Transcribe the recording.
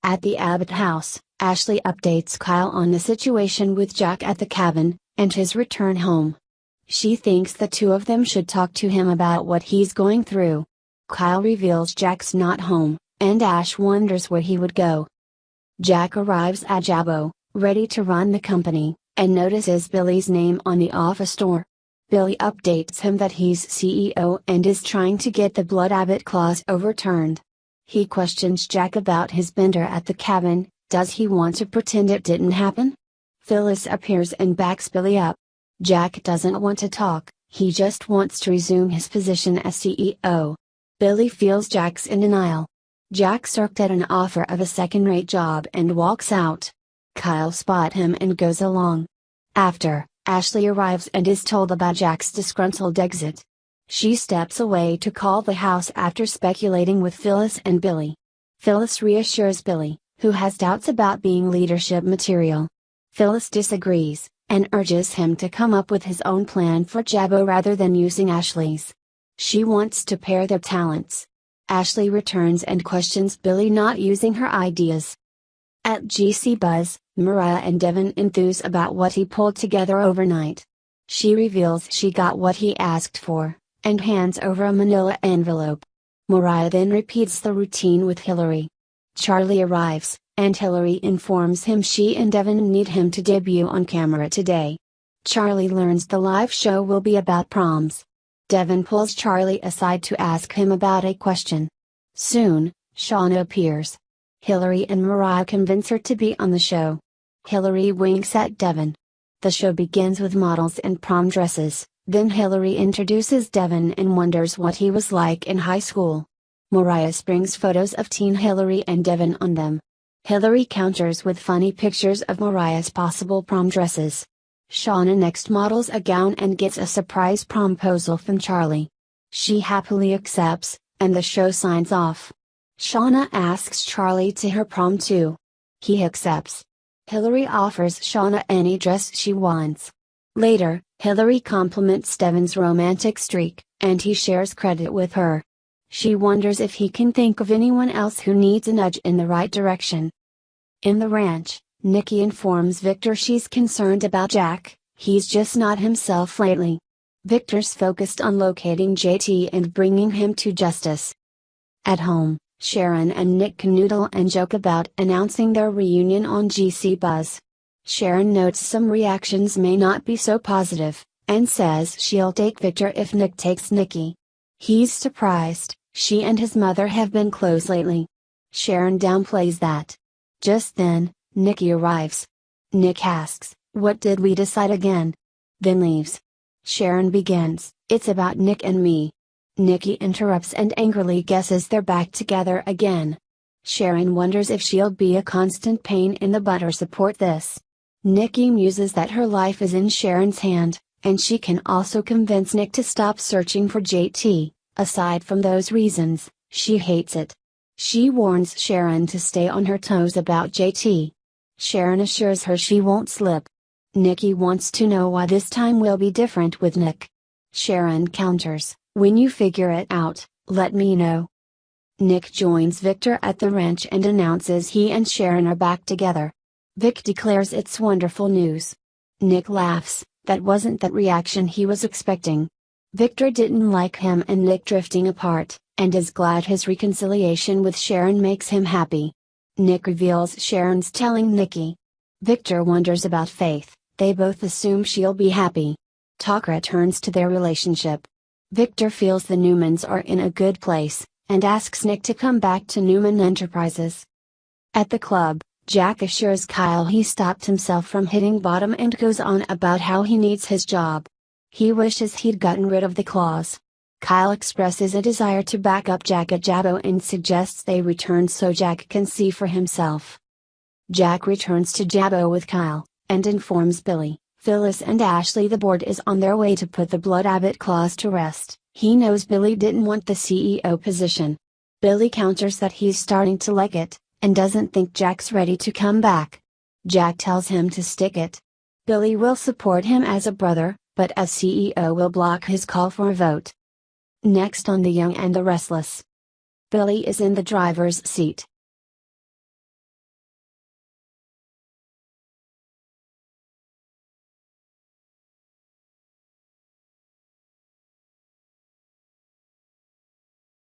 At the Abbott house, Ashley updates Kyle on the situation with Jack at the cabin, and his return home. She thinks the two of them should talk to him about what he's going through. Kyle reveals Jack's not home, and Ash wonders where he would go. Jack arrives at Jabbo, ready to run the company, and notices Billy's name on the office door. Billy updates him that he's CEO and is trying to get the Blood Abbott clause overturned. He questions Jack about his bender at the cabin. Does he want to pretend it didn't happen? Phyllis appears and backs Billy up. Jack doesn't want to talk, he just wants to resume his position as CEO. Billy feels Jack's in denial. Jack smirks at an offer of a second-rate job and walks out. Kyle spots him and goes along. After, Ashley arrives and is told about Jack's disgruntled exit. She steps away to call the house after speculating with Phyllis and Billy. Phyllis reassures Billy, who has doubts about being leadership material. Phyllis disagrees, and urges him to come up with his own plan for Jabbo rather than using Ashley's. She wants to pair their talents. Ashley returns and questions Billy not using her ideas. At GC Buzz, Mariah and Devin enthuse about what he pulled together overnight. She reveals she got what he asked for, and hands over a manila envelope. Mariah then repeats the routine with Hillary. Charlie arrives, and Hillary informs him she and Devin need him to debut on camera today. Charlie learns the live show will be about proms. Devin pulls Charlie aside to ask him about a question. Soon, Shauna appears. Hillary and Mariah convince her to be on the show. Hillary winks at Devin. The show begins with models in prom dresses, then Hillary introduces Devin and wonders what he was like in high school. Mariah brings photos of teen Hillary and Devin on them. Hillary counters with funny pictures of Mariah's possible prom dresses. Shauna next models a gown and gets a surprise promposal from Charlie. She happily accepts, and the show signs off. Shauna asks Charlie to her prom too. He accepts. Hillary offers Shauna any dress she wants. Later, Hillary compliments Devin's romantic streak, and he shares credit with her. She wonders if he can think of anyone else who needs a nudge in the right direction. In the ranch, Nikki informs Victor she's concerned about Jack, he's just not himself lately. Victor's focused on locating JT and bringing him to justice. At home, Sharon and Nick canoodle and joke about announcing their reunion on GC Buzz. Sharon notes some reactions may not be so positive, and says she'll take Victor if Nick takes Nikki. He's surprised, she and his mother have been close lately. Sharon downplays that. Just then, Nikki arrives. Nick asks, "What did we decide again?" Then leaves. Sharon begins, "It's about Nick and me." Nikki interrupts and angrily guesses they're back together again. Sharon wonders if she'll be a constant pain in the butt or support this. Nikki muses that her life is in Sharon's hand, and she can also convince Nick to stop searching for JT. Aside from those reasons, she hates it. She warns Sharon to stay on her toes about JT. Sharon assures her she won't slip. Nikki wants to know why this time will be different with Nick. Sharon counters, "When you figure it out, let me know." Nick joins Victor at the ranch and announces he and Sharon are back together. Vic declares it's wonderful news. Nick laughs, that wasn't the reaction he was expecting. Victor didn't like him and Nick drifting apart, and is glad his reconciliation with Sharon makes him happy. Nick reveals Sharon's telling Nikki. Victor wonders about Faith, they both assume she'll be happy. Talk returns to their relationship. Victor feels the Newmans are in a good place, and asks Nick to come back to Newman Enterprises. At the club, Jack assures Kyle he stopped himself from hitting bottom and goes on about how he needs his job. He wishes he'd gotten rid of the clause. Kyle expresses a desire to back up Jack at Jabbo and suggests they return so Jack can see for himself. Jack returns to Jabbo with Kyle, and informs Billy, Phyllis and Ashley the board is on their way to put the Blood Abbott clause to rest. He knows Billy didn't want the CEO position. Billy counters that he's starting to like it, and doesn't think Jack's ready to come back. Jack tells him to stick it. Billy will support him as a brother, but as CEO will block his call for a vote. Next on The Young and the Restless. Billy is in the driver's seat,